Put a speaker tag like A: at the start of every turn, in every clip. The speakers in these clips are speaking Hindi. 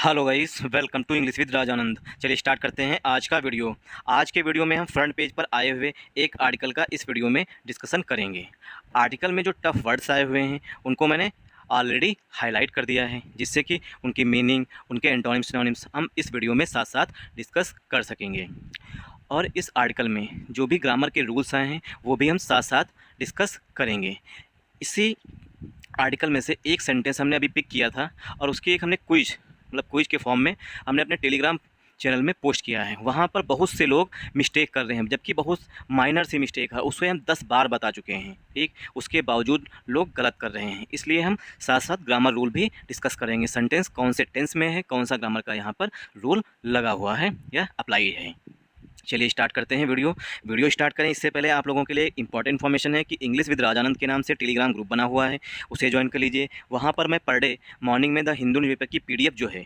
A: Hello guys, welcome to English with Rajanand. चलिए स्टार्ट करते हैं आज का वीडियो। आज के वीडियो में हम फ्रंट पेज पर आए हुए एक आर्टिकल का इस वीडियो में डिस्कशन करेंगे। आर्टिकल में जो टफ वर्ड्स आए हुए हैं उनको मैंने ऑलरेडी हाईलाइट कर दिया है, जिससे कि उनकी मीनिंग, उनके एंटोनिम्स सिनोनिम्स हम इस वीडियो में साथ साथ डिस्कस कर सकेंगे। और इस आर्टिकल में जो भी ग्रामर के रूल्स आए हैं वो भी हम साथ साथ डिस्कस करेंगे। इसी आर्टिकल में से एक सेंटेंस हमने अभी पिक किया था और उसकी एक हमने क्विज के फॉर्म में हमने अपने टेलीग्राम चैनल में पोस्ट किया है। वहाँ पर बहुत से लोग मिस्टेक कर रहे हैं, जबकि बहुत माइनर सी मिस्टेक है, उससे हम 10 बार बता चुके हैं। ठीक, उसके बावजूद लोग गलत कर रहे हैं। इसलिए हम साथ साथ ग्रामर रूल भी डिस्कस करेंगे। सेंटेंस कौन से टेंस में है, कौन सा ग्रामर का यहाँ पर रूल लगा हुआ है या अप्लाई है। चलिए स्टार्ट करते हैं वीडियो स्टार्ट करें इससे पहले आप लोगों के लिए इंपॉर्टेंट इन्फॉर्मेशन है कि इंग्लिश विद राजानंद के नाम से टेलीग्राम ग्रुप बना हुआ है, उसे ज्वाइन कर लीजिए। वहाँ पर मैं पर डे मॉर्निंग में द हिंदू न्यूज़पेपर की पीडीएफ जो है,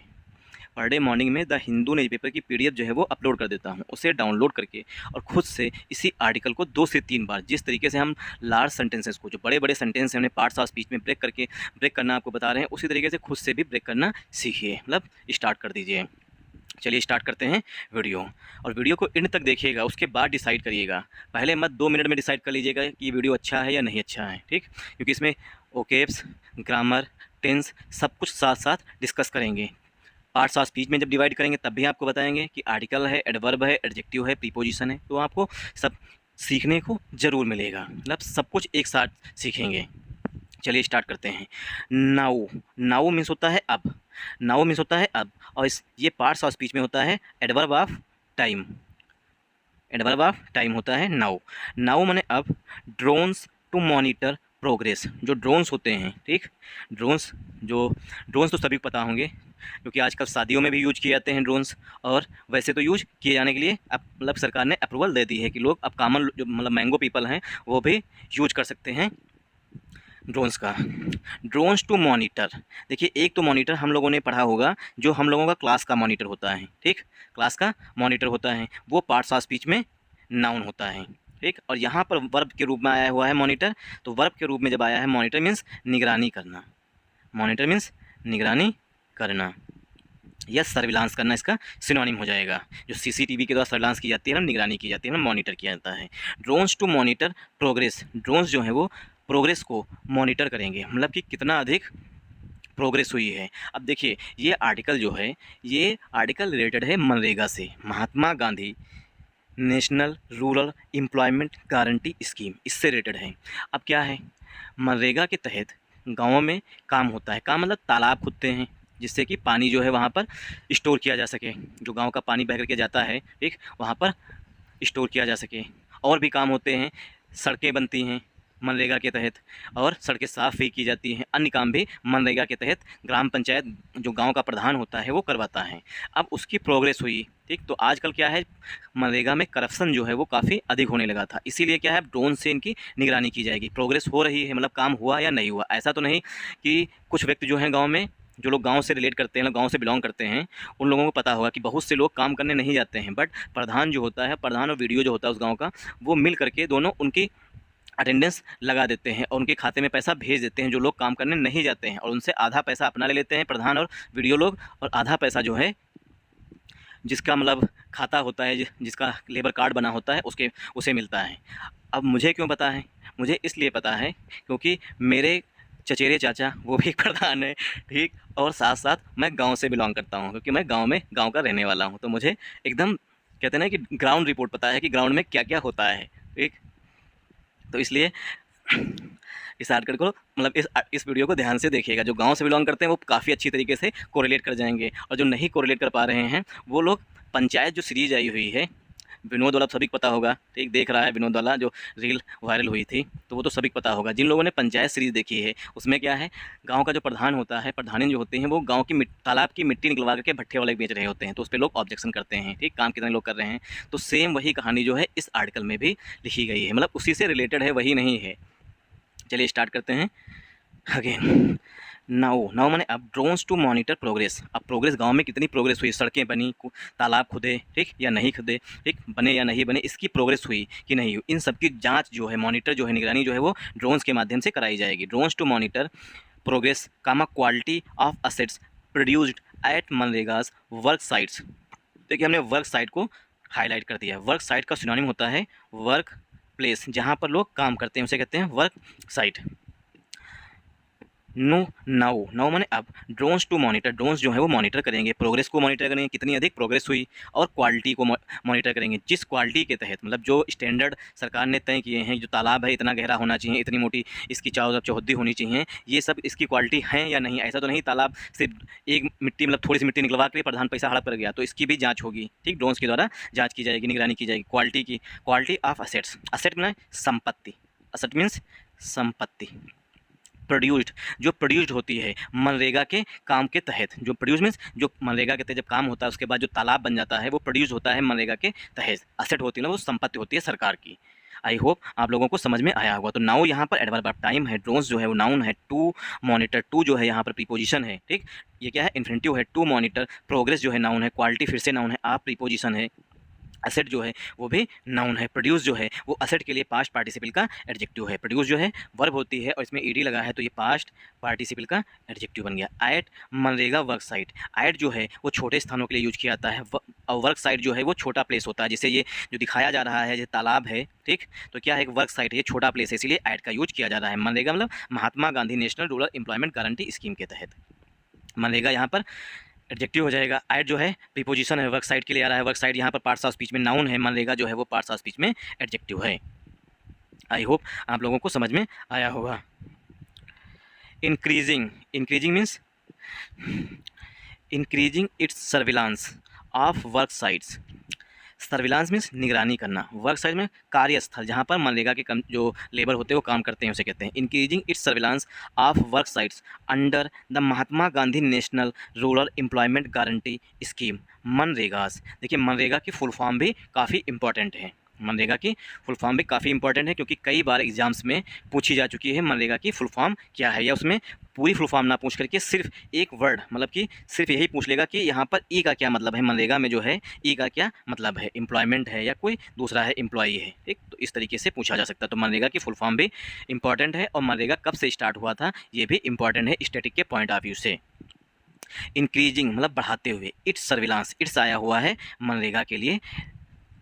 A: पर डे मॉर्निंग में द हिंदू न्यूज़पेपर की पीडीएफ जो है वो अपलोड कर देता हूँ। उसे डाउनलोड करके और खुद से इसी आर्टिकल को 2 से 3 बार, जिस तरीके से हम लार्ज सेंटेंसेस को, जो बड़े बड़े सेंटेंस हैं, उन्हें पार्ट्स ऑफ स्पीच में ब्रेक करना आपको बता रहे हैं, उसी तरीके से खुद से भी ब्रेक करना सीखिए, मतलब स्टार्ट कर दीजिए। चलिए स्टार्ट करते हैं वीडियो, और वीडियो को एंड तक देखिएगा, उसके बाद डिसाइड करिएगा। पहले मत 2 मिनट में डिसाइड कर लीजिएगा कि ये वीडियो अच्छा है या नहीं अच्छा है। ठीक, क्योंकि इसमें ओकेब्स, ग्रामर, टेंस सब कुछ साथ साथ डिस्कस करेंगे। पार्ट्स ऑफ स्पीच में जब डिवाइड करेंगे तब भी आपको बताएंगे कि आर्टिकल है, एडवर्ब है, एडजेक्टिव है, प्रीपोजिशन है, तो आपको सब सीखने को ज़रूर मिलेगा, मतलब सब कुछ एक साथ सीखेंगे। चलिए स्टार्ट करते हैं। नाउ, नाउ मीन्स होता है अब, नाउ मीन्स होता है अब, और ये पार्ट्स ऑफ स्पीच में होता है adverb of time. Adverb of time होता है नाउ। नाउ माने अब। ड्रोन्स टू मॉनिटर प्रोग्रेस, जो ड्रोन्स होते हैं, ठीक, ड्रोन्स तो सभी को पता होंगे, क्योंकि आजकल शादियों में भी यूज किए जाते हैं ड्रोन्स। और वैसे तो यूज किए जाने के लिए अब मतलब सरकार ने अप्रूवल दे दी है कि लोग अब कॉमन जो मतलब मैंगो पीपल हैं वो भी यूज कर सकते हैं ड्रोन्स का। ड्रोन्स टू मॉनिटर, देखिए एक तो मॉनिटर हम लोगों ने पढ़ा होगा, जो हम लोगों का क्लास का मॉनिटर होता है। ठीक, क्लास का मॉनिटर होता है, वो पार्ट्स ऑफ स्पीच में नाउन होता है। ठीक, और यहाँ पर वर्ब के रूप में आया हुआ है मॉनिटर, तो वर्ब के रूप में जब आया है मॉनिटर मीन्स निगरानी करना। मॉनिटर मीन्स निगरानी करना या सर्विलांस करना, इसका सिनोनिम हो जाएगा। जो सीसीटीवी के द्वारा सर्विलांस की जाती है ना, निगरानी की जाती है ना, मॉनिटर किया जाता है। Drones to monitor progress, drones जो है वो प्रोग्रेस को मॉनिटर करेंगे, मतलब कि कितना अधिक प्रोग्रेस हुई है। अब देखिए ये आर्टिकल जो है, ये आर्टिकल रिलेटेड है मनरेगा से, Mahatma Gandhi national rural employment guarantee scheme, इससे रिलेटेड है। अब क्या है, मनरेगा के तहत गाँवों में काम होता है। काम मतलब तालाब खुदते हैं, जिससे कि पानी जो है वहाँ पर स्टोर किया जा सके, जो गांव का पानी बह करके जाता है, ठीक, वहाँ पर स्टोर किया जा सके। और भी काम होते हैं, सड़कें बनती हैं मनरेगा के तहत, और सड़कें साफ़ भी की जाती हैं। अन्य काम भी मनरेगा के तहत ग्राम पंचायत, जो गांव का प्रधान होता है, वो करवाता है। अब उसकी प्रोग्रेस हुई, ठीक, तो आजकल क्या है, मनरेगा में करप्शन जो है वो काफ़ी अधिक होने लगा था, इसीलिए क्या है, ड्रोन से इनकी निगरानी की जाएगी। प्रोग्रेस हो रही है, मतलब काम हुआ या नहीं हुआ। ऐसा तो नहीं कि कुछ व्यक्ति जो हैं गाँव में, जो लोग गांव से रिलेट करते हैं, गांव से बिलोंग करते हैं, उन लोगों को पता होगा कि बहुत से लोग काम करने नहीं जाते हैं, बट प्रधान जो होता है, प्रधान और वीडियो जो होता है उस गांव का, वो मिल करके दोनों उनकी अटेंडेंस लगा देते हैं और उनके खाते में पैसा भेज देते हैं, जो लोग काम करने नहीं जाते हैं, और उनसे आधा पैसा अपना ले लेते हैं प्रधान और वीडियो लोग, और आधा पैसा जो है जिसका मतलब खाता होता है, जिसका लेबर कार्ड बना होता है, उसे मिलता है। अब मुझे क्यों पता है, मुझे इसलिए पता है क्योंकि मेरे चचेरे चाचा वो भी एक प्रधान है, ठीक, और साथ साथ मैं गांव से बिलोंग करता हूं, क्योंकि मैं गांव का रहने वाला हूं, तो मुझे एकदम कहते हैं ना कि ग्राउंड रिपोर्ट पता है कि ग्राउंड में क्या क्या होता है। ठीक, तो इसलिए इस आर्टिकल को, मतलब इस वीडियो को ध्यान से देखिएगा। जो गांव से बिलोंग करते हैं वो काफ़ी अच्छी तरीके से कोरिलेट कर जाएंगे, और जो नहीं कोरिलेट कर पा रहे हैं वो लोग, पंचायत जो सीरीज आई हुई है विनोद वाला, सभी को पता होगा, ठीक, देख रहा है विनोद वाला जो रील वायरल हुई थी, तो वो तो सभी को पता होगा। जिन लोगों ने पंचायत सीरीज़ देखी है, उसमें क्या है, गांव का जो प्रधान होता है, प्रधानी जो होते हैं, वो गांव की तालाब की मिट्टी निकलवा करके भट्ठे वाले बेच रहे होते हैं, तो उस पर लोग ऑब्जेक्शन करते हैं, ठीक, काम कितने लोग कर रहे हैं। तो सेम वही कहानी जो है इस आर्टिकल में भी लिखी गई है, मतलब उसी से रिलेटेड है, वही नहीं है। चलिए स्टार्ट करते हैं अगेन। नाउ माने अब। ड्रोन्स टू मॉनिटर प्रोग्रेस, अब प्रोग्रेस गांव में कितनी प्रोग्रेस हुई, सड़कें बनी, तालाब खुदे, ठीक, या नहीं खुदे, ठीक, बने या नहीं बने, इसकी प्रोग्रेस हुई कि नहीं हुई, इन सब की जांच जो है, मॉनिटर जो है, निगरानी जो है, वो ड्रोन्स के माध्यम से कराई जाएगी। Drones to monitor progress, quality of assets produced at MNREGA's work sites. देखिए हमने वर्क साइट को हाईलाइट कर दिया है। वर्क साइट का सिनोनिम होता है वर्क प्लेस, जहाँ पर लोग काम करते हैं उसे कहते हैं work site. No now, now माने अब। ड्रोन्स टू मॉनिटर, ड्रोन्स जो है वो मॉनिटर करेंगे, प्रोग्रेस को मॉनिटर करेंगे, कितनी अधिक प्रोग्रेस हुई, और क्वालिटी को मॉनिटर करेंगे। जिस क्वालिटी के तहत, मतलब जो स्टैंडर्ड सरकार ने तय किए हैं, जो तालाब है इतना गहरा होना चाहिए, इतनी मोटी इसकी चारों तरफ चौहद्दी होनी चाहिए, ये सब इसकी क्वालिटी है या नहीं। ऐसा तो नहीं तालाब सिर्फ एक मिट्टी, मतलब थोड़ी सी मिट्टी निकलवा के प्रधान पैसा हड़प कर गया, तो इसकी भी जाँच होगी। ठीक, ड्रोन्स के द्वारा जाँच की जाएगी, निगरानी की जाएगी क्वालिटी की। क्वालिटी ऑफ असेट्स, असेट माने संपत्ति, असेट मीन्स संपत्ति। प्रोड्यूस्ड, जो प्रोड्यूस्ड होती है मनरेगा के काम के तहत, जो प्रोड्यूस मीन्स जो मनरेगा के तहत जब काम होता है उसके बाद जो तालाब बन जाता है वो प्रोड्यूस होता है मनरेगा के तहत। असेट होती है ना, वो संपत्ति होती है सरकार की। आई होप आप लोगों को समझ में आया होगा। तो नाउ यहाँ पर एडवर्ब ऑफ टाइम है, ड्रोन्स जो है वो नाउन है, टू मॉनिटर, टू जो है यहाँ पर प्रीपोजिशन है। ठीक, ये क्या है, इन्फिनिटिव है, टू मॉनिटर। प्रोग्रेस जो है नाउन है, क्वालिटी फिर से नाउन है, आप प्रीपोजिशन है। एसेट जो है वो भी नाउन है। प्रोड्यूस जो है वो एसेट के लिए पास्ट पार्टिसिपल का एडजेक्टिव है। प्रोड्यूस जो है वर्ब होती है और इसमें ईडी लगा है तो ये पास्ट पार्टिसिपल का एडजेक्टिव बन गया। At MNREGA work site, at जो है वो छोटे स्थानों के लिए यूज किया जाता है, और वर्क साइट जो है वो छोटा प्लेस होता है। जैसे ये जो दिखाया जा रहा है ये तालाब है, ठीक, तो क्या है, एक वर्क साइट है, ये छोटा प्लेस है, इसीलिए एट का यूज किया जा रहा है। मनरेगा मतलब Mahatma Gandhi national rural employment guarantee scheme के तहत मनरेगा यहाँ पर एडजेक्टिव हो जाएगा। एट जो है प्रीपोजिशन है, वर्क साइट के लिए आ रहा है। वर्क साइट यहाँ पर पार्ट्स ऑफ स्पीच में नाउन है, मनरेगा जो है वो पार्ट्स ऑफ स्पीच में एडजेक्टिव है। आई होप आप लोगों को समझ में आया होगा। Increasing, increasing means increasing its surveillance of work sites. Surveillance means निगरानी करना, वर्क साइट में कार्यस्थल जहाँ पर मनरेगा के जो लेबर होते हैं वो काम करते हैं उसे कहते हैं। Increasing its surveillance of work sites under the Mahatma Gandhi national rural employment guarantee scheme MNREGS. देखिए मनरेगा की फुल फॉर्म भी काफ़ी इंपॉर्टेंट है, मनरेगा की फुल फॉर्म भी काफ़ी इंपॉर्टेंट है, क्योंकि कई बार एग्जाम्स में पूछी जा चुकी है मनरेगा की फुल फॉर्म क्या है, या उसमें पूरी फुल फॉर्म ना पूछ करके सिर्फ एक वर्ड, मतलब कि सिर्फ यही पूछ लेगा कि यहाँ पर ई का क्या मतलब है, मनरेगा में जो है ई का क्या मतलब है, एम्प्लॉयमेंट है या कोई दूसरा है, एम्प्लॉई है। ठीक, तो इस तरीके से पूछा जा सकता है। तो मनरेगा की फुल फॉर्म भी इंपॉर्टेंट है, और मनरेगा कब से स्टार्ट हुआ था ये भी इंपॉर्टेंट है स्टैटिक के पॉइंट ऑफ व्यू से। इंक्रीजिंग मतलब बढ़ाते हुए, इट्स सर्विलांस, इट्स आया हुआ है मनरेगा के लिए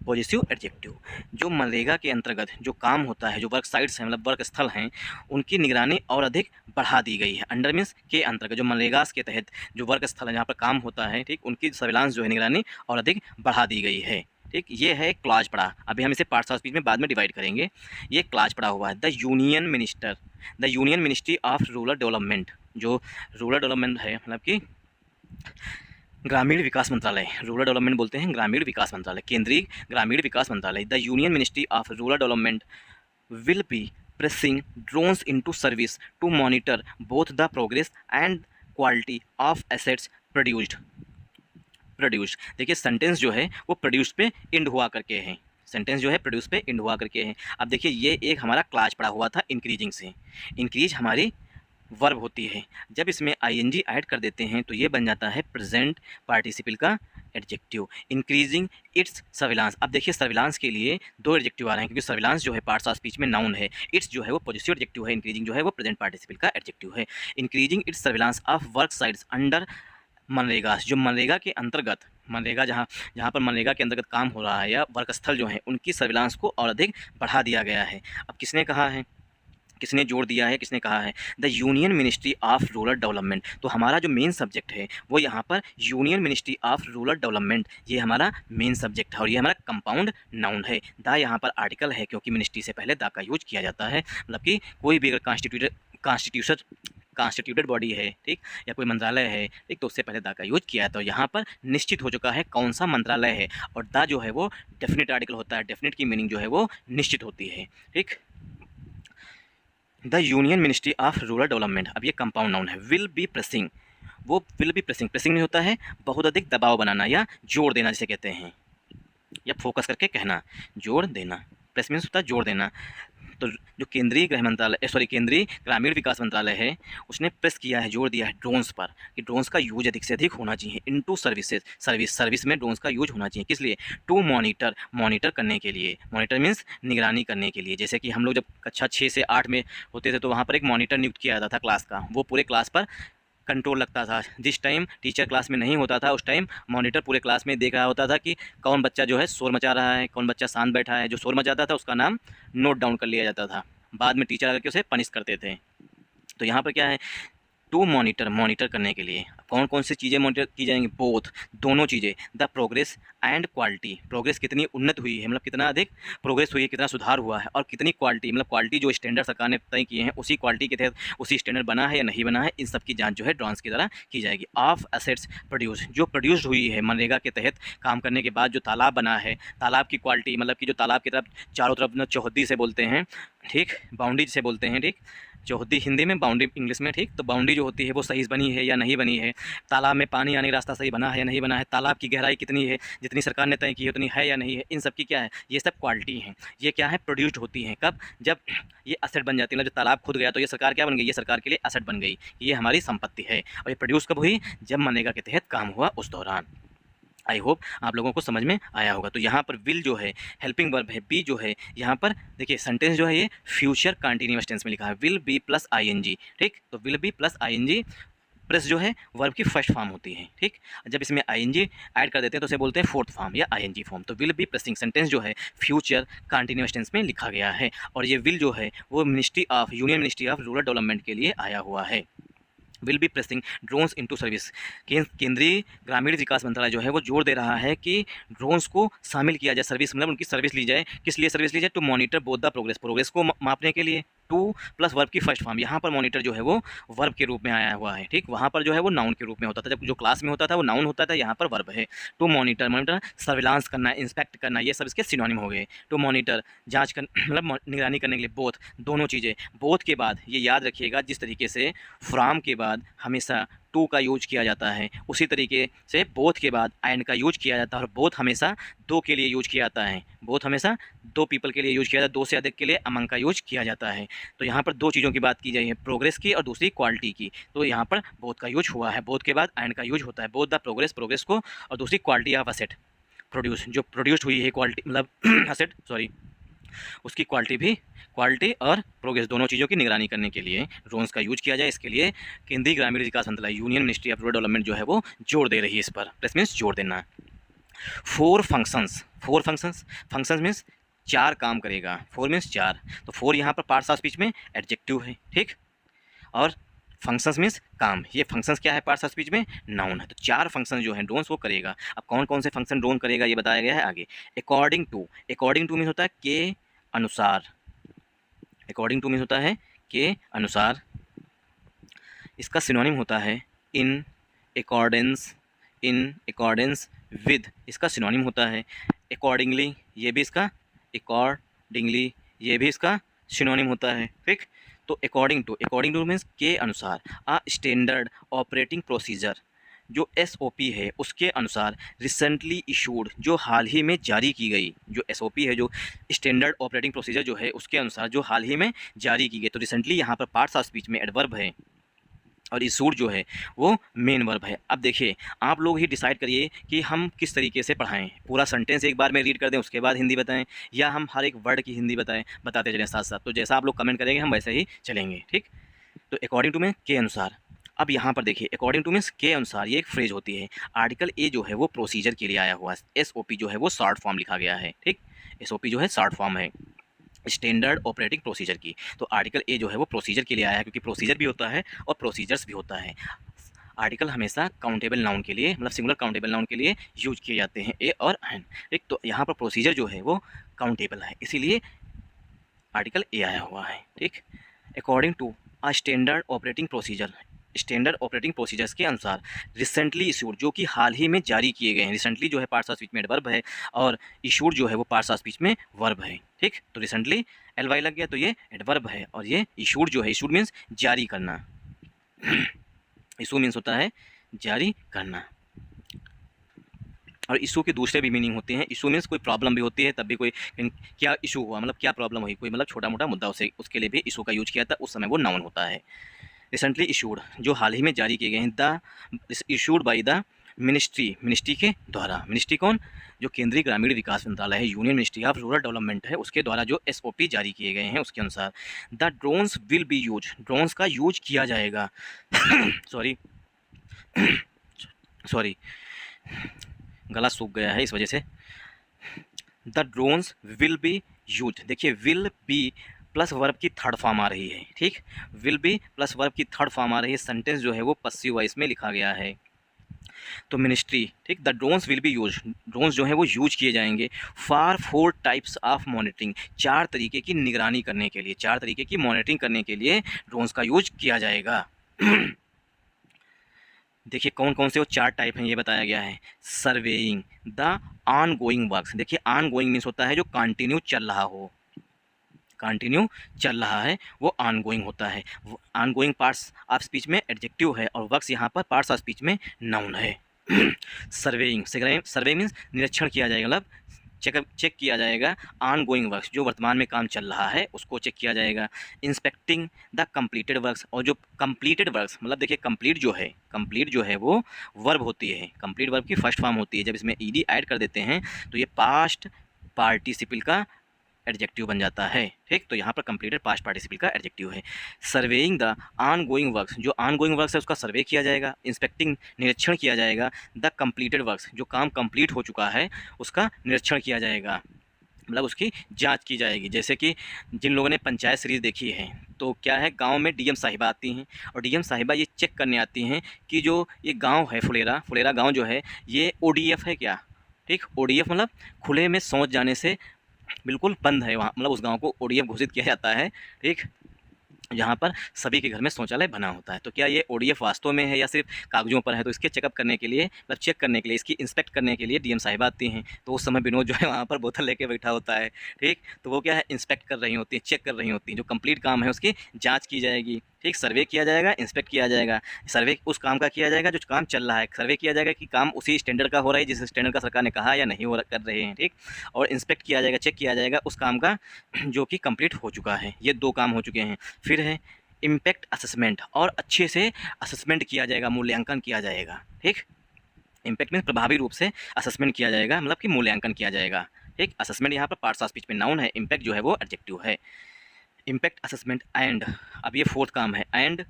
A: पॉजिटिव एडजेक्टिव। जो मनरेगा के अंतर्गत जो काम होता है, जो वर्क साइट्स हैं मतलब वर्क स्थल हैं, उनकी निगरानी और अधिक बढ़ा दी गई है। अंडर मीन्स के अंतर्गत, जो मनरेगा के तहत जो वर्क स्थल है जहाँ पर काम होता है, ठीक, उनकी सर्विलांस जो है निगरानी और अधिक बढ़ा दी गई है। ठीक, ये है क्लाज पड़ा। अभी हम इसे पार्ट्स ऑफ स्पीच में बाद में डिवाइड करेंगे। ये क्लाज पड़ा हुआ है। The union minister, the union ministry of rural development, जो रूरल डेवलपमेंट है मतलब कि ग्रामीण विकास मंत्रालय, रूरल डेवलपमेंट बोलते हैं ग्रामीण विकास मंत्रालय, केंद्रीय ग्रामीण विकास मंत्रालय। The union ministry of rural development will be pressing drones into service to monitor both the progress and quality of assets produced. देखिए सेंटेंस जो है वो प्रोड्यूस्ड पे एंड हुआ करके है, सेंटेंस जो है प्रोड्यूस पे एंड हुआ करके है। अब देखिए ये एक हमारा क्लास पड़ा हुआ था इंक्रीजिंग से, इंक्रीज हमारी वर्ब होती है, जब इसमें आईएनजी ऐड कर देते हैं तो ये बन जाता है प्रेजेंट पार्टिसिपल का एडजेक्टिव। इंक्रीजिंग इट्स सर्विलांस, अब देखिए सर्विलांस के लिए दो एडजेक्टिव आ रहे हैं, क्योंकि सर्विलांस जो है पार्ट्स ऑफ स्पीच में नाउन है, इट्स जो है वो पॉजिटिव एडजेक्टिव है, इंक्रीजिंग जो है वो प्रेजेंट पार्टिसिपल का एडजेक्टिव है। Increasing its surveillance of work sites under MNREGA, जो मनरेगा के अंतर्गत, मनरेगा जहाँ पर मनरेगा के अंतर्गत काम हो रहा है या वर्क स्थल जो है उनकी सर्विलांस को और अधिक बढ़ा दिया गया है। अब किसने कहा है, किसने जोड़ दिया है, किसने कहा है, the union ministry of rural development. तो हमारा जो मेन सब्जेक्ट है वो यहाँ पर union ministry of rural development, ये हमारा मेन सब्जेक्ट है और ये हमारा कंपाउंड नाउन है। द यहाँ पर आर्टिकल है, क्योंकि मिनिस्ट्री से पहले द का यूज किया जाता है, मतलब कि कोई भी अगर कॉन्स्टिट्यूटेड बॉडी है, ठीक, या कोई मंत्रालय है, ठीक, तो उससे पहले द का यूज किया है। तो यहाँ पर निश्चित हो चुका है कौन सा मंत्रालय है, और द जो है वो डेफिनेट आर्टिकल होता है, डेफिनेट की मीनिंग जो है वो निश्चित होती है। ठीक, the union ministry of rural development, अब ये कंपाउंड नाउन है। विल बी प्रेसिंग, वो विल बी प्रेसिंग, प्रेसिंग नहीं होता है बहुत अधिक दबाव बनाना या जोर देना जिसे कहते हैं, या फोकस करके कहना, जोर देना। प्रेस मीन्स होता है जोर देना। तो जो केंद्रीय गृह मंत्रालय केंद्रीय ग्रामीण विकास मंत्रालय है, उसने प्रेस किया है, जोर दिया है ड्रोन्स पर कि ड्रोन्स का यूज अधिक से अधिक होना चाहिए। इनटू सर्विसेज, सर्विस में ड्रोन्स का यूज होना चाहिए, किस लिए, टू मॉनिटर करने के लिए। मॉनिटर मीन्स निगरानी करने के लिए। जैसे कि हम लोग जब कक्षा 6 से 8 में होते थे तो वहाँ पर एक मॉनिटर नियुक्त किया जाता था क्लास का, वो पूरे क्लास पर कंट्रोल लगता था। जिस टाइम टीचर क्लास में नहीं होता था उस टाइम मॉनिटर पूरे क्लास में देख रहा होता था कि कौन बच्चा जो है शोर मचा रहा है, कौन बच्चा शांत बैठा है। जो शोर मचाता था उसका नाम नोट डाउन कर लिया जाता था, बाद में टीचर आकर के उसे पनिश करते थे। तो यहाँ पर क्या है, टू मॉनिटर, मॉनिटर करने के लिए कौन कौन सी चीज़ें मॉनिटर की जाएंगी, बोथ, दोनों चीज़ें, the progress and quality, progress कितनी उन्नत हुई है, मतलब कितना अधिक प्रोग्रेस हुई है, कितना सुधार हुआ है, और कितनी क्वालिटी, मतलब क्वालिटी जो स्टैंडर्ड सरकार ने तय किए हैं उसी क्वालिटी के तहत उसी स्टैंडर्ड बना है या नहीं बना है, इन सब की जांच जो है ड्रोन्स की द्वारा की जाएगी। ऑफ एसेट्स प्रोड्यूस, जो प्रोड्यूस्ड हुई है मनरेगा के तहत काम करने के बाद जो तालाब बना है, तालाब की क्वालिटी, मतलब कि जो तालाब की तरफ चारों तरफ न चौहद्दी से बोलते हैं, ठीक, बाउंड्री से बोलते हैं, ठीक, चौहद्दी हिंदी में, बाउंड्री इंग्लिश में, ठीक। तो बाउंड्री जो होती है वो सही बनी है या नहीं बनी है, तालाब में पानी आने का रास्ता सही बना है या नहीं बना है, तालाब की गहराई कितनी है, जितनी सरकार ने तय की है उतनी है या नहीं है, इन सब की क्या है, ये सब क्वालिटी हैं। ये क्या है, प्रोड्यूस्ड होती हैं कब, जब ये असेट बन जाती है, मतलब जब तालाब खुद गया तो ये सरकार क्या बन गई, ये सरकार के लिए असेट बन गई, ये हमारी संपत्ति है। और ये प्रोड्यूस कब हुई, जब मनरेगा के तहत काम हुआ उस दौरान। आई होप आप लोगों को समझ में आया होगा। तो यहाँ पर विल जो है हेल्पिंग वर्ब है, बी जो है यहाँ पर देखिए सेंटेंस जो है ये फ्यूचर कंटिन्यूअस टेंस में लिखा है, विल बी प्लस आईएनजी, ठीक। तो will be plus ING plus जो है वर्ब की फर्स्ट फॉर्म होती है, ठीक। जब इसमें आईएनजी ऐड कर देते हैं तो उसे बोलते हैं फोर्थ फॉर्म या आईएनजी फॉर्म। तो विल बी प्लसिंग सेंटेंस जो है फ्यूचर कंटिन्यूअस टेंस में लिखा गया है, और ये विल जो है वो union ministry of rural development के लिए आया हुआ है। Will B placing drones into service, केंद्रीय ग्रामीण विकास मंत्रालय जो है वो जोर दे रहा है कि ड्रोन्स को शामिल किया जाए, सर्विस मतलब उनकी सर्विस ली जाए। किस लिए सर्विस ली जाए, to monitor both the progress, progress को मापने के लिए, टू प्लस वर्ब की फर्स्ट फॉर्म, यहाँ पर मॉनिटर जो है वो वर्ब के रूप में आया हुआ है, ठीक। वहाँ पर जो है वो नाउन के रूप में होता था, जब जो क्लास में होता था वो नाउन होता था, यहाँ पर वर्ब है। टू मॉनिटर, मॉनिटर सर्विलांस करना, इंस्पेक्ट करना, ये सब इसके सिनोनिम हो गए। टू मॉनिटर जांच कर मतलब निगरानी करने के लिए, बोथ दोनों चीज़ें, बोथ के बाद ये याद रखिएगा जिस तरीके से फ्रॉम के बाद हमेशा टू का यूज किया जाता है उसी तरीके से बोथ के बाद एंड का यूज किया जाता है, और बोथ हमेशा दो के लिए यूज किया जाता है, बोथ हमेशा दो पीपल के लिए यूज किया जाता है, दो से अधिक के लिए अमंग का यूज किया जाता है। तो यहाँ पर दो चीज़ों की बात की जाए है, प्रोग्रेस की और दूसरी क्वालिटी की। तो यहाँ पर बोथ का यूज हुआ है, बोथ के बाद एंड का यूज होता है, बोथ द प्रोग्रेस, प्रोग्रेस को, और दूसरी क्वालिटी ऑफ असेट प्रोड्यूस, जो प्रोड्यूस्ड हुई है क्वालिटी मतलब असेट सॉरी उसकी क्वालिटी और प्रोग्रेस दोनों चीज़ों की निगरानी करने के लिए ड्रोन्स का यूज किया जाए। इसके लिए केंद्रीय ग्रामीण विकास मंत्रालय union ministry of rural development जो है वो जोर दे रही है इस पर, प्लस मीन्स जोर देना। फोर फंक्शंस मीन्स चार काम करेगा, फोर मीन्स चार, तो फोर यहाँ पर पार्ट्स ऑफ स्पीच में एडजेक्टिव है, ठीक, और फंक्शंस मीन्स काम, ये फंक्शंस क्या है पार्ट्स ऑफ स्पीच में, नाउन है। तो चार फंक्शन जो है ड्रोन्स वो करेगा। अब कौन कौन से फंक्शन ड्रोन करेगा ये बताया गया है आगे। अकॉर्डिंग टू मीन्स होता है के अनुसार, अकॉर्डिंग टू मीन्स होता है के अनुसार, इसका सिनोनिम होता है इन अकॉर्डेंस विद, इसका सिनोनिम होता है अकॉर्डिंगली, ये भी इसका अकॉर्डिंगली, ये भी इसका सिनोनिम होता है, ठीक। तो अकॉर्डिंग टू मीन्स के अनुसार, आ स्टैंडर्ड ऑपरेटिंग प्रोसीजर, जो एसओपी है उसके अनुसार, रिसेंटली इशूड, जो हाल ही में जारी की गई, जो एसओपी है जो स्टैंडर्ड ऑपरेटिंग प्रोसीजर जो है उसके अनुसार जो हाल ही में जारी की गई। तो रिसेंटली यहाँ पर पार्ट्स ऑफ स्पीच में एडवर्ब है, और इशूड जो है वो मेन वर्ब है। अब देखिए आप लोग ही डिसाइड करिए कि हम किस तरीके से पढ़ाएं, पूरा सेंटेंस एक बार में रीड कर दें उसके बाद हिंदी बताएं, या हम हर एक वर्ड की हिंदी बताते चलें साथ साथ। तो जैसा आप लोग कमेंट करेंगे हम वैसे ही चलेंगे, ठीक। तो अकॉर्डिंग टू में के अनुसार, अब यहाँ पर देखिए अकॉर्डिंग टू मीन्स के अनुसार, ये एक फ्रेज होती है। आर्टिकल ए जो है वो प्रोसीजर के लिए आया हुआ है, एसओपी जो है वो शॉर्ट फॉर्म लिखा गया है, ठीक, एसओपी जो है शॉर्ट फॉर्म है स्टैंडर्ड ऑपरेटिंग प्रोसीजर की। तो आर्टिकल ए जो है वो प्रोसीजर के लिए आया है, क्योंकि प्रोसीजर भी होता है और प्रोसीजर्स भी होता है। आर्टिकल हमेशा काउंटेबल नाउन के लिए, मतलब सिंगुलर काउंटेबल नाउन के लिए यूज किए जाते हैं, ए और एन, ठीक। तो यहाँ पर प्रोसीजर जो है वो काउंटेबल है, इसीलिए आर्टिकल ए आया हुआ है, ठीक। According to a standard operating procedure, standard operating procedures के अनुसार, रिसेंटली इशूड, जो कि हाल ही में जारी किए गए हैं। रिसेंटली जो है पार्ट्स ऑफ स्पीच में एडवर्ब है, और इशूड जो है वो पार्ट्स ऑफ स्पीच में वर्ब है, ठीक। तो रिसेंटली एल वाई लग गया तो ये एडवर्ब है, और ये इशूड जो है, इशूड मीन्स जारी करना, इशू मीन्स होता है जारी करना। और इशू के दूसरे भी मीनिंग होते हैं। इशू मीन्स कोई प्रॉब्लम भी होती है, तब भी कोई क्या इशू हुआ, मतलब क्या प्रॉब्लम हुई, कोई मतलब छोटा मोटा मुद्दा, उसके लिए भी इशू का यूज किया था, उस समय वो नाउन होता है। रिसेंटली इशूड, जो हाल ही में जारी किए गए हैं, the issued by the ministry के द्वारा, मिनिस्ट्री कौन, जो केंद्रीय ग्रामीण विकास मंत्रालय है, union ministry of rural development है, उसके द्वारा जो एसओपी जारी किए गए हैं उसके अनुसार the drones will be use, drones का यूज किया जाएगा सॉरी सॉरी, गला सूख गया है इस वजह से। The drones will be use, देखिए विल बी प्लस वर्ब की थर्ड फॉर्म आ रही है, ठीक, विल बी प्लस वर्ब की थर्ड फॉर्म आ रही है, सेंटेंस जो है वो पसिव वॉइस में लिखा गया है। तो मिनिस्ट्री, ठीक, the drones will be use, drones जो है वो यूज किए जाएंगे फॉर 4 टाइप्स ऑफ मॉनिटरिंग, 4 तरीके की निगरानी करने के लिए, 4 तरीके की मॉनिटरिंग करने के लिए ड्रोन्स का यूज किया जाएगा। देखिए कौन कौन से वो 4 टाइप हैं ये बताया गया है। Surveying the on going works, देखिए ऑन गोइंग मीन्स होता है जो कंटिन्यू चल रहा हो, कंटिन्यू चल रहा है वो ऑन गोइंग होता है। On going parts of speech में एडजेक्टिव है और वर्क्स यहाँ पर पार्ट्स ऑफ स्पीच में नाउन है। सर्वेइंग, सर्वे मीन्स निरीक्षण किया जाएगा, मतलब चेक किया जाएगा ऑन गोइंग वर्क्स, जो वर्तमान में काम चल रहा है उसको चेक किया जाएगा। इंस्पेक्टिंग द कंप्लीटेड वर्क्स, और जो कंप्लीटेड वर्क्स, मतलब देखिए कंप्लीट जो है वो वर्ब होती है, कंप्लीट वर्ब की फर्स्ट फॉर्म होती है, जब इसमें ईडी ऐड कर देते हैं तो ये पास्ट पार्टिसिपल का एडजेक्टिव बन जाता है, ठीक। तो यहाँ पर कंप्लीटेड पास्ट पार्टिसिपल का एडजेक्टिव है। Surveying the on going works, जो ऑन गोइंग वर्क्स है उसका सर्वे किया जाएगा। इंस्पेक्टिंग, निरीक्षण किया जाएगा। द कंप्लीटेड वर्क्स, जो काम कंप्लीट हो चुका है उसका निरीक्षण किया जाएगा, मतलब उसकी जांच की जाएगी। जैसे कि जिन लोगों ने पंचायत सीरीज़ देखी है तो क्या है, गांव में डीएम साहिबा आती हैं और डीएम साहिबा ये चेक करने आती हैं कि जो ये गांव है फुलेरा गांव जो है ये ओडीएफ है क्या, ठीक। ओडीएफ मतलब खुले में शौच जाने से बिल्कुल बंद है वहाँ, मतलब उस गांव को ओडीएफ घोषित किया जाता है, ठीक, जहाँ पर सभी के घर में शौचालय बना होता है। तो क्या ये ओडीएफ वास्तव में है या सिर्फ कागजों पर है, तो इसके चेकअप करने के लिए, मतलब चेक करने के लिए, इसकी इंस्पेक्ट करने के लिए डीएम साहिबा आती हैं। तो उस समय विनोद जो है वहाँ पर बोतल लेके बैठा होता है, ठीक। तो वो क्या है, इंस्पेक्ट कर रही होती हैं, चेक कर रही होती हैं, जो कंप्लीट काम है उसकी जाँच की जाएगी, ठीक। सर्वे किया जाएगा, इंस्पेक्ट किया जाएगा। सर्वे उस काम का किया जाएगा जो काम चल रहा है, सर्वे किया जाएगा कि काम उसी स्टैंडर्ड का हो रहा है जिस स्टैंडर्ड का सरकार ने कहा या नहीं हो कर रहे हैं, ठीक। और इंस्पेक्ट किया जाएगा, चेक किया जाएगा उस काम का जो कि कंप्लीट हो चुका है। ये 2 काम हो चुके हैं। फिर है इम्पैक्ट असेसमेंट, और अच्छे से असेसमेंट किया जाएगा, मूल्यांकन किया जाएगा, ठीक। इम्पैक्ट में प्रभावी रूप से असेसमेंट किया जाएगा, मतलब कि मूल्यांकन किया जाएगा, ठीक। असेसमेंट यहाँ पर पार्ट्स ऑफ स्पीच में नाउन है, इम्पैक्ट जो है वो एडजेक्टिव है। इम्पैक्ट असेसमेंट एंड, अब ये 4th काम है, एंड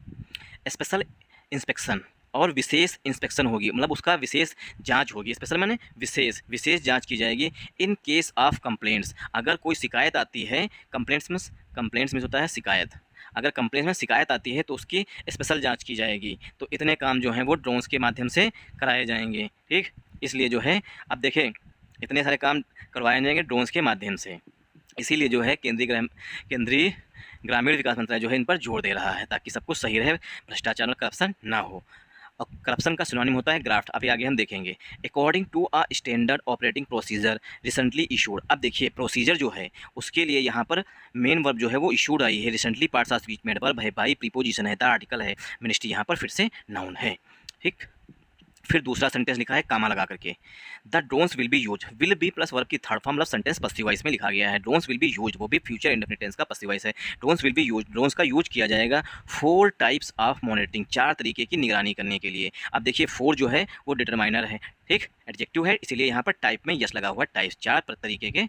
A: स्पेशल इंस्पेक्शन, और विशेष इंस्पेक्शन होगी, मतलब उसका विशेष जांच होगी। स्पेशल माने विशेष जांच की जाएगी। इन केस ऑफ कंप्लेंट्स, अगर कोई शिकायत आती है, कंप्लेंट्स में होता है शिकायत, अगर कंप्लेंट्स में शिकायत आती है तो उसकी स्पेशल जांच की जाएगी। तो इतने काम जो हैं वो ड्रोन्स के माध्यम से कराए जाएंगे, ठीक। इसलिए जो है अब देखें इतने सारे काम करवाए जाएंगे ड्रोन्स के माध्यम से, इसीलिए जो है केंद्रीय ग्रामीण विकास मंत्रालय जो है इन पर जोर दे रहा है ताकि सब कुछ सही रहे, भ्रष्टाचार और करप्शन ना हो। और करप्शन का सिनोनिम होता है ग्राफ्ट, अभी आगे हम देखेंगे। According to a standard operating procedure recently issued, अब देखिए प्रोसीजर जो है उसके लिए यहाँ पर मेन वर्ब जो है वो इशूड आई है। रिसेंटली पार्ट्स ऑफ स्पीच में वर्ब है, बाई प्रीपोजिशन है, द आर्टिकल है, मिनिस्ट्री यहाँ पर फिर से नाउन है, ठीक। फिर दूसरा सेंटेंस लिखा है कामा लगा करके, the drones will be use, will be plus verb की थर्ड फॉर्म, मतलब सेंटेंस पसिव वॉइस में लिखा गया है। ड्रोन्स विल बी यूज, वो भी फ्यूचर इंडेफिनिट टेंस का पसिव वॉइस है। Drones will be use, drones का यूज किया जाएगा 4 टाइप्स ऑफ मॉनिटरिंग, 4 तरीके की निगरानी करने के लिए। अब देखिए 4 जो है वो डिटरमाइनर है, ठीक, एडजेक्टिव है, इसीलिए यहाँ पर टाइप में यस लगा हुआ है, टाइप्स, 4 तरीके के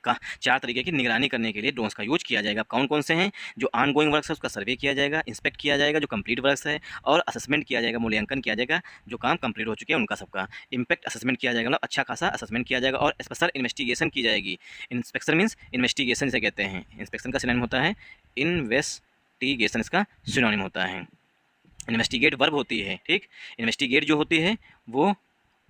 A: 4 तरीके की निगरानी करने के लिए ड्रोन्स का यूज किया जाएगा। कौन कौन से हैं, जो ऑन गोइंग वर्क्स है उसका सर्वे किया जाएगा, इंस्पेक्ट किया जाएगा जो कंप्लीट वर्क्स है, और असेसमेंट किया जाएगा, मूल्यांकन किया जाएगा जो काम कंप्लीट हो चुके हैं उनका सबका। इम्पैक्ट असेसमेंट किया जाएगा, मतलब अच्छा खासा असेसमेंट किया जाएगा, और स्पेशल इन्वेस्टिगेशन की जाएगी। इंस्पेक्शन मीन्स इन्वेस्टिगेशन से कहते हैं, इंस्पेक्शन का सिनोनिम होता है इन्वेस्टिगेशन, इसका सिनोनिम होता है। इन्वेस्टिगेट वर्ब होती है, ठीक, इन्वेस्टिगेट जो होती है वो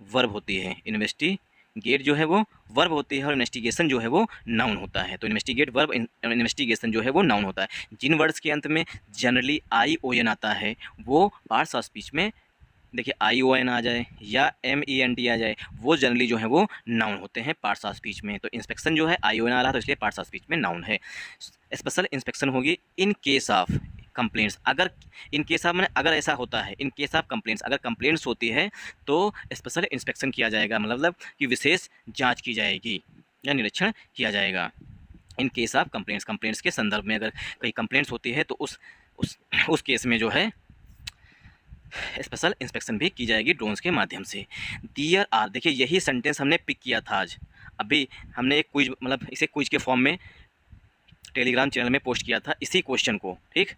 A: वर्ब होती है, इन्वेस्टिगेट जो है वो वर्ब होती है, और इन्वेस्टिगेशन जो है वो नाउन होता है। तो इन्वेस्टिगेट वर्ब, इन्वेस्टिगेशन जो है वो नाउन होता है। जिन वर्ड्स के अंत में जनरली ION आता है वो पार्ट्स ऑफ स्पीच में, देखिए ION आ जाए या MENT आ जाए, वो जनरली जो है वो नाउन होते हैं पार्ट्स ऑफ स्पीच में। तो इंस्पेक्शन जो है ION आ रहा है तो इसलिए पार्ट्स ऑफ स्पीच में नाउन है। स्पेशल इंस्पेक्शन होगी इन केस ऑफ कंप्लेंट्स, अगर इन केस ऑफ मैंने अगर ऐसा होता है, इन केस ऑफ कंप्लेंट्स, अगर कंप्लेंट्स होती है तो स्पेशल इंस्पेक्शन किया जाएगा, मतलब कि विशेष जांच की जाएगी या निरीक्षण किया जाएगा। इन केस ऑफ कंप्लेंट्स के संदर्भ में अगर कहीं कंप्लेंट्स होती है तो उस केस में जो है स्पेशल इंस्पेक्शन भी की जाएगी ड्रोन्स के माध्यम से। दियर आर, देखिए यही सेंटेंस हमने पिक किया था आज, अभी हमने एक क्विज, मतलब इसे क्विज के फॉर्म में टेलीग्राम चैनल में पोस्ट किया था इसी क्वेश्चन को, ठीक।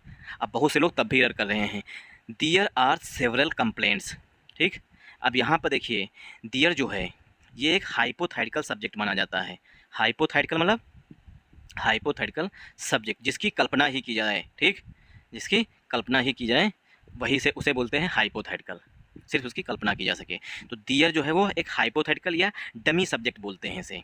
A: अब बहुत से लोग तब भी एरर कर रहे हैं। There are several complaints. ठीक, अब यहाँ पर देखिए दियर जो है ये एक हाइपोथेटिकल सब्जेक्ट माना जाता है। हाइपोथेटिकल मतलब हाइपोथेटिकल सब्जेक्ट जिसकी कल्पना ही की जाए। ठीक, जिसकी कल्पना ही की जाए वही से उसे बोलते हैं हाइपोथेटिकल, सिर्फ उसकी कल्पना की जा सके। तो दियर जो है वो एक हाइपोथेटिकल या डमी सब्जेक्ट बोलते हैं इसे।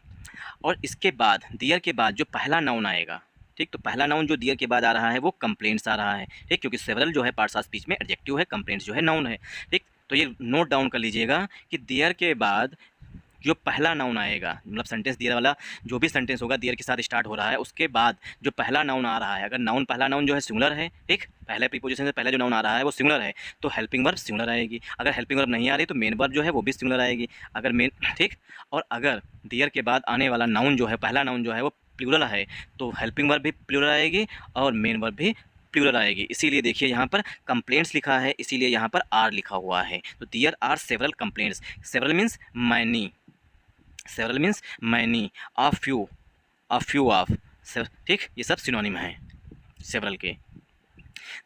A: और इसके बाद दियर के बाद जो पहला नाउन आएगा, ठीक, तो पहला नाउन जो दियर के बाद आ रहा है वो कंप्लेंट्स आ रहा है। ठीक, क्योंकि सेवरल जो है पार्ट्स ऑफ स्पीच में एडजेक्टिव है, कंप्लेंट्स जो है नाउन है। ठीक, तो ये नोट डाउन कर लीजिएगा कि दियर के बाद जो पहला नाउन आएगा, मतलब सेंटेंस दियर वाला जो भी सेंटेंस होगा दियर के साथ स्टार्ट हो रहा है, उसके बाद जो पहला नाउन आ रहा है, अगर नाउन पहला नाउन जो है सिंगुलर है, ठीक, पहले प्रीपोजिशन से पहले जो नाउन आ रहा है वो सिंगुलर है, तो हेल्पिंग वर्ब सिंगुलर आएगी। अगर हेल्पिंग वर्ब नहीं आ रही तो मेन वर्ब जो है वो भी सिंगुलर आएगी। अगर मेन, ठीक, और अगर दियर के बाद आने वाला नाउन जो है पहला नाउन जो है वो प्लूरल है तो हेल्पिंग वर्ब भी प्लूरल आएगी और मेन वर्ब भी प्लूरल आएगी। इसीलिए देखिए यहाँ पर कंप्लेंट्स लिखा है, इसीलिए यहाँ पर आर लिखा हुआ है। तो there are several complaints. Several means many, several means many, a few of, ठीक, ये सब सिनोनिम हैं सेवरल के।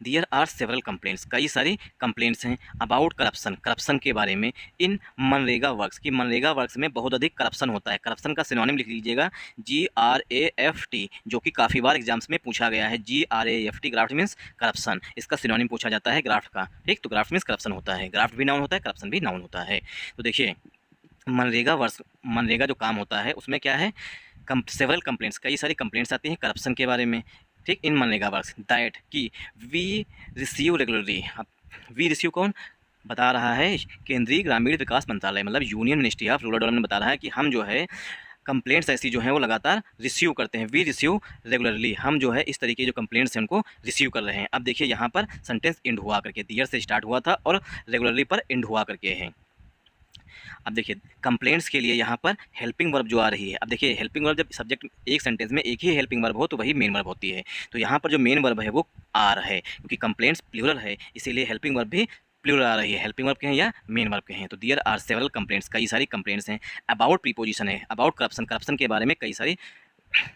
A: दियर आर सेवरल कंप्लेंट्स, कई सारी कंप्लेंट्स हैं अबाउट करप्शन, करप्शन के बारे में इन मनरेगा वर्क्स, की मनरेगा वर्क्स में बहुत अधिक करप्शन होता है। करप्शन का सिनोनिम लिख लीजिएगा GRAFT, जो कि काफ़ी बार एग्जाम्स में पूछा गया है। GRAFT, ग्राफ्ट मीन्स करप्शन, इसका सिनोनिम पूछा जाता है ग्राफ्ट का। ठीक, तो ग्राफ्ट मीन्स करप्शन होता है, ग्राफ्ट भी नाउन होता है, करप्शन भी नाउन होता है। तो देखिए मनरेगा वर्क्स, मनरेगा जो काम होता है उसमें क्या है, सेवरल कंप्लेंट्स, कई सारी कंप्लेंट्स आती हैं करप्शन के बारे में। ठीक, इन मनरेगा वर्क्स दैट कि वी रिसीव रेगुलरली। अब वी रिसीव कौन बता रहा है, केंद्रीय ग्रामीण विकास मंत्रालय, मतलब union ministry of rural development बता रहा है कि हम जो है कंप्लेंट्स ऐसी जो हैं वो लगातार रिसीव करते हैं। वी रिसीव रेगुलरली, हम जो है इस तरीके जो कंप्लेंट्स हैं उनको रिसीव कर रहे हैं। अब देखिए यहाँ पर सेंटेंस एंड हुआ करके, दियर से स्टार्ट हुआ था और रेगुलरली पर एंड हुआ करके है। अब देखिए कंप्लेंट्स के लिए यहाँ पर हेल्पिंग वर्ब जो आ रही है, अब देखिए हेल्पिंग वर्ब जब सब्जेक्ट एक सेंटेंस में एक ही हेल्पिंग वर्ब हो तो वही मेन वर्ब होती है। तो यहाँ पर जो मेन वर्ब है वो आर है, क्योंकि कंप्लेंट्स प्लूरल है इसीलिए हेल्पिंग वर्ब भी प्लूरल आ रही है। हेल्पिंग वर्ब के हैं या मेन वर्ब के हैं। तो दियर आर सेवरल कंप्लेंट्स, कई सारी कंप्लेंट्स हैं। अबाउट प्रीपोजिशन है, अबाउट करप्शन, करप्शन के बारे में कई सारी,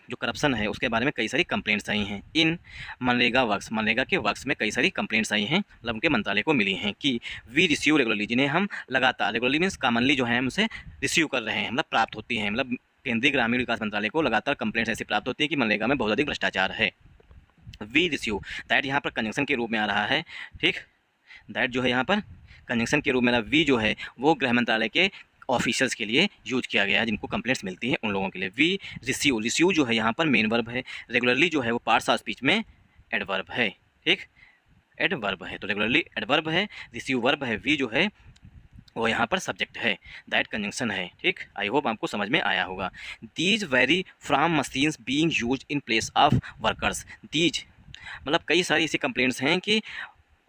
A: जो करप्शन है उसके बारे में कई सारी कंप्लेंट्स आई हैं। इन मनरेगा वर्क्स, मनरेगा के वर्क्स में कई सारी कंप्लेंट्स आई हैं, मतलब उनके मंत्रालय को मिली हैं कि वी रिसीव रेगुलरली, जिन्हें हम लगातार, रेगुलरली मीन्स कॉमनली जो है हमसे रिसीव कर रहे हैं, मतलब प्राप्त होती हैं, मतलब केंद्रीय ग्रामीण विकास मंत्रालय को लगातार कंप्लेंट्स ऐसी प्राप्त होती है कि मनरेगा में बहुत अधिक भ्रष्टाचार है। वी रिसीव, दैट यहाँ पर कंजंक्शन के रूप में आ रहा है। ठीक, दैट जो है यहाँ पर कंजंक्शन के रूप में, वी जो है वो गृह मंत्रालय के ऑफिसर्स के लिए यूज किया गया है, जिनको कंप्लेंट्स मिलती हैं उन लोगों के लिए। वी रिसीव, रिसीव जो है यहाँ पर मेन वर्ब है, रेगुलरली जो है वो पार्ट्स ऑफ स्पीच में एडवर्ब है। ठीक, एडवर्ब है, तो रेगुलरली एडवर्ब है, रिसीव वर्ब है, वी जो है वो यहाँ पर सब्जेक्ट है, दैट कंजंक्शन है। ठीक, आई होप आपको समझ में आया होगा। These very from machines being used in place of workers. These मतलब कई सारी ऐसी कंप्लेंट्स हैं कि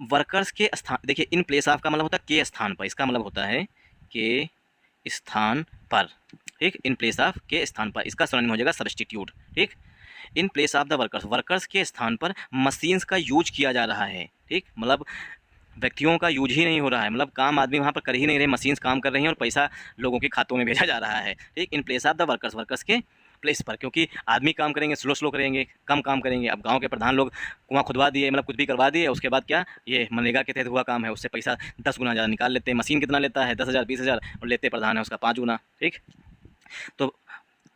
A: वर्कर्स के स्थान, देखिए इन प्लेस ऑफ का मतलब होता है के स्थान पर, इसका मतलब होता है के स्थान पर। ठीक, इन प्लेस ऑफ के स्थान पर, इसका सिनोनिम हो जाएगा सब्स्टिट्यूट। ठीक, in place of the workers, workers के स्थान पर मशीन्स का यूज किया जा रहा है। ठीक, मतलब व्यक्तियों का यूज ही नहीं हो रहा है, मतलब काम आदमी वहाँ पर कर ही नहीं रहे, मशीन्स काम कर रही हैं और पैसा लोगों के खातों में भेजा जा रहा है। ठीक, in place of the workers, workers के प्लेस पर, क्योंकि आदमी काम करेंगे स्लो स्लो करेंगे, कम काम करेंगे। अब गांव के प्रधान लोग कुआं खुदवा दिए, मतलब कुछ भी करवा दिए, उसके बाद क्या, ये मनरेगा के तहत हुआ काम है, उससे पैसा 10 गुना ज़्यादा निकाल लेते हैं। मशीन कितना लेता है, 10,000 20,000, और लेते प्रधान है उसका 5 गुना। ठीक, तो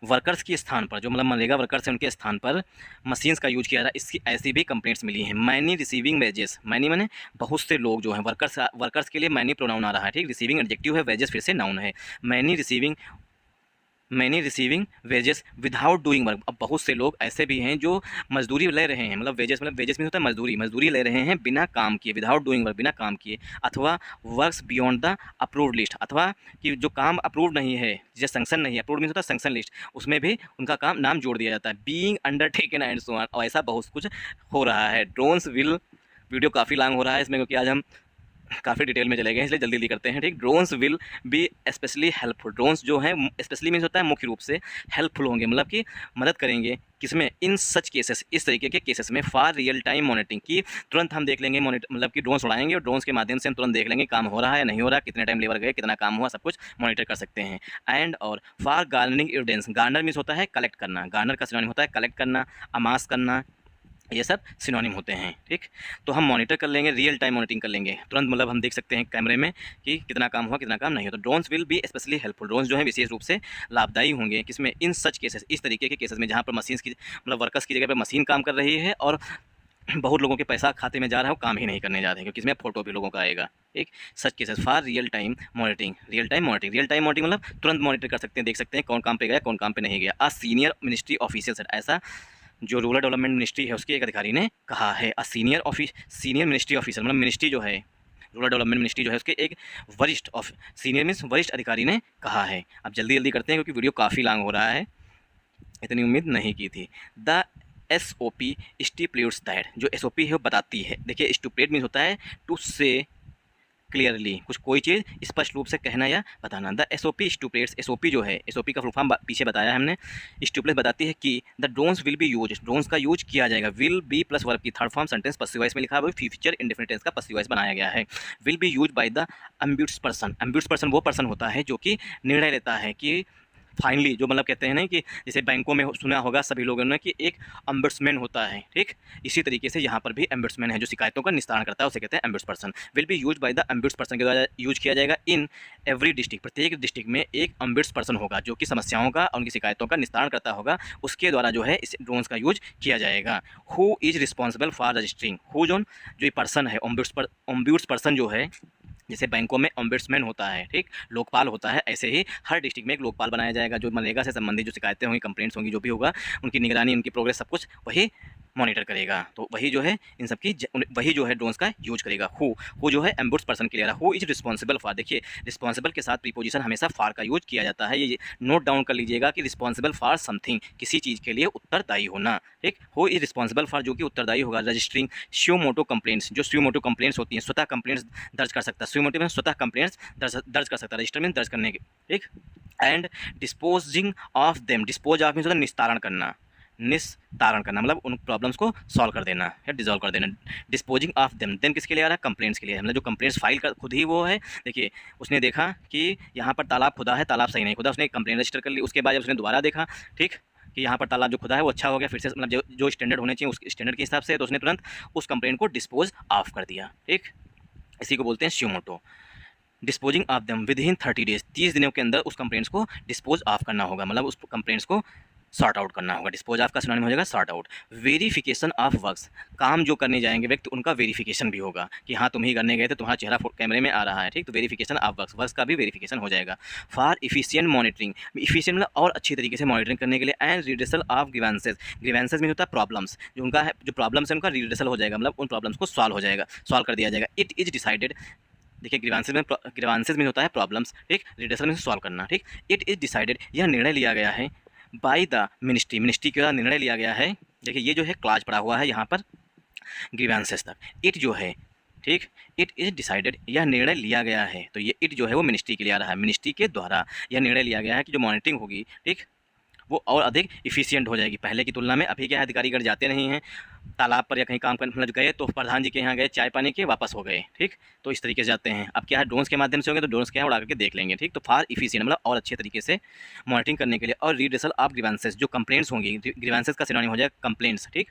A: वर्कर्स के स्थान पर, जो मतलब मनरेगा वर्कर्स हैं उनके स्थान पर मशीन्स का यूज किया जा रहा है, इसकी ऐसी भी कंप्लेंट्स मिली हैं। मैनी रिसीविंग वेजेस, मैनी मैंने बहुत से लोग जो हैं, वर्कर्स, वर्कर्स के लिए मैनी प्रोनाउन आ रहा है। ठीक, रिसीविंग एडजेक्टिव है, वेजेस फिर से नाउन है। Many receiving wages without doing work. अब बहुत से लोग ऐसे भी हैं जो मजदूरी ले रहे हैं, मतलब वेजेस में होता है मजदूरी, मजदूरी ले रहे हैं बिना काम किए, विदाउट डूइंग वर्क, बिना काम किए। अथवा works beyond the approved list, अथवा कि जो काम अप्रूव्ड नहीं है, जो सेंक्शन नहीं है, अप्रूव्ड मीन्स होता है सेंक्शन लिस्ट, उसमें भी उनका काम नाम जोड़ दिया जाता है। Being undertaken and so on, और ऐसा बहुत कुछ हो रहा है। ड्रोन्स विल, वीडियो काफ़ी लॉन्ग हो रहा है इसमें क्योंकि आज हम काफ़ी डिटेल में चले गए, इसलिए जल्दी जल्दी करते हैं। ठीक, drones will be specially helpful, drones जो है स्पेशली मीन्स होता है मुख्य रूप से, हेल्पफुल होंगे, मतलब कि मदद करेंगे किसमें, इन सच केसेस, इस तरीके के केसेस में, फॉर रियल टाइम मॉनिटरिंग, की तुरंत हम देख लेंगे, मतलब कि ड्रोन्स उड़ाएंगे और ड्रोन्स के माध्यम से हम तुरंत देख लेंगे काम हो रहा है या नहीं हो रहा, कितने टाइम लेबर गए, कितना काम हुआ, सब कुछ मॉनिटर कर सकते हैं। एंड और for garnering evidence, Garner means होता है कलेक्ट करना, गार्नर का सिनोनिम होता है कलेक्ट करना, अमास करना, ये सब सिनोनिम होते हैं। ठीक, तो हम मॉनिटर कर लेंगे, रियल टाइम मॉनिटरिंग कर लेंगे तुरंत, मतलब हम देख सकते हैं कैमरे में कि कितना काम हुआ कितना काम नहीं हुआ। तो drones will be specially helpful, drones जो है विशेष रूप से लाभदायी होंगे किसमें, इन सच केसेस, इस तरीके के केसेस में जहाँ पर मशीन्स की मतलब वर्कर्स की जगह पर मशीन काम कर रही है और बहुत लोगों के पैसा खाते में जा रहा है, वो काम ही नहीं करने जा रहे हैं क्योंकि इसमें फोटो भी लोगों का आएगा। एक such cases for real time monitoring, real time monitoring, real time monitoring मतलब तुरंत मॉनिटर कर सकते हैं, देख सकते हैं कौन काम पे गया कौन काम पे नहीं गया। सीनियर मिनिस्ट्री ऑफिशियल, ऐसा जो रूरल डेवलपमेंट मिनिस्ट्री है उसके एक अधिकारी ने कहा है। सीनियर मिनिस्ट्री ऑफिसर मतलब मिनिस्ट्री जो है, रूरल डेवलपमेंट मिनिस्ट्री जो है उसके एक वरिष्ठ सीनियर मीन्स वरिष्ठ अधिकारी ने कहा है। अब जल्दी जल्दी करते हैं क्योंकि वीडियो काफ़ी लॉन्ग हो रहा है, इतनी उम्मीद नहीं की थी। द SOP स्टिपुलेट्स दैट, जो SOP है वो बताती है, देखिए स्टिपुलेट मीन्स होता है टू से क्लियरली, कुछ कोई चीज़ स्पष्ट रूप से कहना या बताना। द SOP स्टिपुलेट्स, SOP जो है, SOP का फुल फॉर्म पीछे बताया है हमने। स्टिपुलेट बताती है कि the drones will be use, drones का यूज किया जाएगा। विल बी प्लस वर्ब की थर्ड फॉर्म सेंटेंस पसिव वॉइस में लिखा है, फ्यूचर इंडेफिनिट टेंस का पसिव वॉइस बनाया गया है। Will be use by the ombuds person, ombuds person वो पर्सन होता है जो कि निर्णय लेता है कि फाइनली, जो मतलब कहते हैं ना कि जैसे बैंकों में सुना होगा सभी लोगों ने कि एक अम्बुड्समैन होता है। ठीक, इसी तरीके से यहाँ पर भी अम्बुड्समैन है जो शिकायतों का निस्तारण करता है, उसे कहते हैं ombuds person. Will be use by the ombuds person के द्वारा यूज किया जाएगा इन एवरी डिस्ट्रिक्ट, प्रत्येक डिस्ट्रिक्ट में एक अम्बुड्स पर्सन होगा जो कि समस्याओं का और उनकी शिकायतों का निस्तारण करता होगा, उसके द्वारा जो है इस ड्रोन्स का यूज किया जाएगा। Who is responsible for registering, who जो ये पर्सन है, अम्बुड्स पर्सन जो है, जैसे बैंकों में ओम्बुड्समैन होता है, ठीक, लोकपाल होता है, ऐसे ही हर डिस्ट्रिक्ट में एक लोकपाल बनाया जाएगा जो मनरेगा से संबंधित जो शिकायतें होंगी, कंप्लेंट्स होंगी, जो भी होगा उनकी निगरानी, उनकी प्रोग्रेस सब कुछ वही मॉनिटर करेगा। तो वही जो है इन सब की वही जो है ड्रोन्स का यूज करेगा। हु जो है एम्बुड्स पर्सन के लिए रहा, हु इज रिस्पॉन्सिबल फॉर, देखिए रिस्पॉन्सिबल के साथ प्रीपोजिशन हमेशा फॉर का यूज किया जाता है, ये नोट डाउन कर लीजिएगा कि रिस्पॉन्सिबल फॉर समथिंग, किसी चीज़ के लिए उत्तरदायी होना। ठीक, हु इज रिस्पॉन्सिबल फॉर जो कि उत्तरदायी होगा रजिस्टरिंग स्यूमोटो कंप्लेंट्स, जो स्यूमोटो कंप्लेंट्स होती हैं, स्वतः कंप्लेंट्स दर्ज कर सकता है, स्यूमोटो में स्वतः कंप्लेंट्स दर्ज कर सकता है, रजिस्टर में दर्ज करने के। ठीक, and disposing of them, dispose of means निस्तारण करना, निस्तारण करना मतलब उन प्रॉब्लम्स को सॉल्व कर देना या डिजॉल्व कर देना। डिस्पोजिंग ऑफ देम किसके लिए आ रहा है, कंप्लेंट्स के लिए, मतलब जो कंप्लेंट्स फाइल कर खुद ही वो है। देखिए उसने देखा कि यहाँ पर तालाब खुदा है, तालाब सही नहीं खुदा, उसने कंप्लेंट रजिस्टर कर ली, उसके बाद जब उसने दोबारा देखा, ठीक, कि यहाँ पर तालाब जो खुदा है वो अच्छा हो गया, फिर से मतलब जो स्टैंडर्ड होने चाहिए उस स्टैंडर्ड के हिसाब से, तो उसने तुरंत उस कंप्लेंट को डिस्पोज ऑफ कर दिया। ठीक, इसी को बोलते हैं suo motu. Disposing of them with in 30 days, 30 दिनों के अंदर उस कंप्लेंट्स को डिस्पोज ऑफ करना होगा, मतलब उस कंप्लेंट्स को सॉर्ट आउट करना होगा। डिस्पोज ऑफ का सिनोनिम हो जाएगा sort out. Verification of works, काम जो करने जाएंगे व्यक्ति उनका वेरिफिकेशन भी होगा कि हाँ तुम ही करने गए थे, तुम्हारा चेहरा कैमरे में आ रहा है। ठीक, तो वेरिफिकेशन ऑफ वर्क्स का भी वेरिफिकेशन हो जाएगा। फॉर इफिशिएंट मॉनिटरिंग, इफिशिएंट मतलब और अच्छी तरीके से मॉनिटरिंग करने के लिए। And redressal of grievances, grievances में होता है प्रॉब्लम्स, जो उनका है जो प्रॉब्लम्स है उनका रिड्रेसल हो जाएगा, मतलब उन प्रॉब्लम्स को सॉल्व कर दिया जाएगा। इट इज डिसाइडेड, देखिए ग्रीवांसेस में होता है प्रॉब्लम्स, ठीक, रिड्रेसल में सॉल्व करना। ठीक, इट इज डिसाइडेड, यह निर्णय लिया गया है बाय द मिनिस्ट्री के द्वारा निर्णय लिया गया है। देखिए ये जो है क्लाज पड़ा हुआ है यहाँ पर ग्रीवेंसेस तक, इट जो है, ठीक, इट इज डिसाइडेड, यह निर्णय लिया गया है, तो ये इट जो है वो मिनिस्ट्री के लिए आ रहा है, मिनिस्ट्री के द्वारा यह निर्णय लिया गया है कि जो मॉनिटरिंग होगी, ठीक, वो और अधिक इफिशियंट हो जाएगी पहले की तुलना में। अभी क्या अधिकारीगण जाते नहीं हैं तालाब पर या कहीं काम करने, मतलब गए तो प्रधान जी के यहाँ गए, चाय पानी के वापस हो गए। ठीक, तो इस तरीके से जाते हैं। अब क्या है ड्रोन्स के माध्यम से होंगे तो ड्रोन्स क्या है उड़ा करके देख लेंगे। ठीक, तो फार इफिशियंट मतलब और अच्छे तरीके से मॉनिटरिंग करने के लिए। और रिड्रेसल ऑफ ग्रीवेंसेस, जो कंप्लेंट्स होंगी, ग्रीवेंसेस का सिनोनिम हो जाएगा कंप्लेंट्स। ठीक,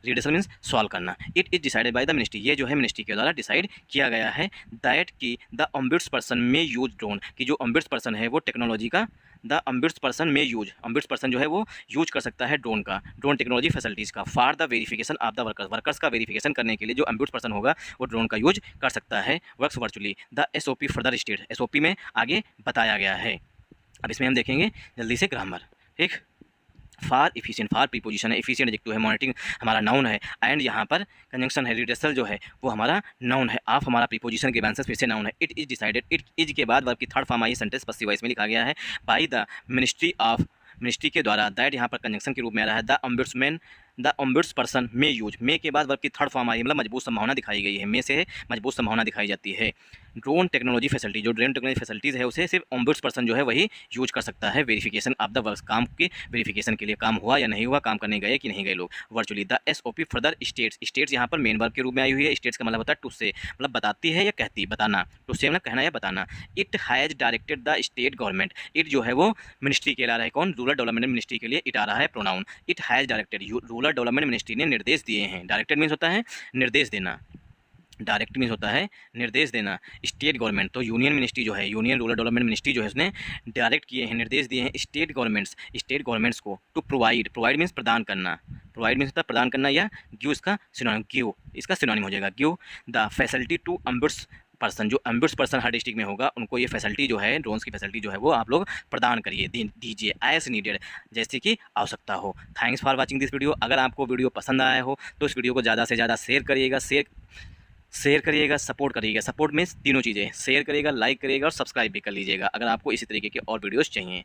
A: रिड्रेसल मीन्स सॉल्व करना। It is decided by the ministry, ये जो है मिनिस्ट्री के द्वारा डिसाइड किया गया है। दैट की द ओम्बुड्स पर्सन में यूज ड्रोन, की जो ओम्बुड्स पर्सन है वो टेक्नोलॉजी का, द ओम्बुड्स पर्सन में यूज, ओम्बुड्स पर्सन जो है वो यूज कर सकता है ड्रोन का, ड्रोन टेक्नोलॉजी फैसिलिटीज़ का। For the verification of the workers का वेरिफिकेशन करने के लिए जो ओम्बुड्स पर्सन होगा वो ड्रोन का यूज कर सकता है। Works virtually the SOP further state, SOP में आगे बताया गया है। अब इसमें हम देखेंगे जल्दी से ग्रामर। ठीक, फार इफिशिएंट, फार प्रीपोजिशन है, इफिशिएंट एडजेक्टिव है, मॉनिटरिंग हमारा नाउन है, एंड यहाँ पर कंजंक्शन है, रिड्रेसल जो है वो हमारा नाउन है, ऑफ हमारा प्रीपोजिशन, ग्रीवेंसेस फिर से नाउन है। It is decided, it is के बाद वर्ब की third form I, sentence पसिव voice में लिखा गया है, बाय द मिनिस्ट्री के द्वारा। दैट यहाँ पर कंजंक्शन के रूप में आ रहा है। द ओम्बुड्स पर्सन में यूज, में के बाद वर्ब की थर्ड फॉर्म आई, मतलब मजबूत संभावना दिखाई गई है, में से मजबूत संभावना दिखाई जाती है। ड्रोन टेक्नोलॉजी फैसिलिटी, जो ड्रोन टेक्नोलॉजी फैसिलिटीज़ है उसे सिर्फ ओम्बुड्स पर्सन जो है वही यूज कर सकता है वेरिफिकेशन ऑफ द वर्क्स, काम के वेरिफिकेशन के लिए, काम हुआ या नहीं हुआ, काम करने गए कि नहीं गए लोग। Virtually the SOP further states यहाँ पर मेन वर्ब के रूप में आई हुई है। स्टेट्स का मतलब होता है टू से, मतलब बताती है या कहती, बताना, टू से मतलब कहना या बताना। It has directed the state government, it जो है वो मिनिस्ट्री के ला रहा है, कौन, रूरल डेवलपमेंट मिनिस्ट्री के लिए इट आ रहा है pronoun. It has directed, rural rural development ministry ने निर्देश दिए हैं। डायरेक्टेड मीन्स होता है निर्देश देना, डायरेक्ट मीन्स होता है निर्देश देना। स्टेट गवर्नमेंट, तो यूनियन मिनिस्ट्री जो है, यूनियन रूरल डेवलपमेंट मिनिस्ट्री जो है, उसने डायरेक्ट किए हैं, निर्देश दिए हैं स्टेट गवर्नमेंट्स को टू प्रोवाइड मीन्स प्रदान करना, प्रोवाइड मीन्स होता है प्रदान करना, या गिव इसका सिनोनिम, गिव इसका सिनोनिम हो जाएगा, give the facility to ombuds person, जो एम्बुड्स पर्सन हर डिस्ट्रिक्ट में होगा उनको ये फैसिलिटी जो है, ड्रोन्स की फैसिलिटी जो है वो आप लोग प्रदान करिए, दीजिए एज नीडेड, जैसे कि आवश्यकता हो। Thanks for watching this video. अगर आपको वीडियो पसंद आया हो तो इस वीडियो को ज़्यादा से ज़्यादा शेयर करिएगा, शेयर करिएगा, सपोर्ट करिएगा। सपोर्ट मीन्स तीनों चीज़ें, शेयर करिएगा, लाइक करिएगा और सब्सक्राइब भी कर लीजिएगा अगर आपको इसी तरीके के और वीडियोस चाहिए।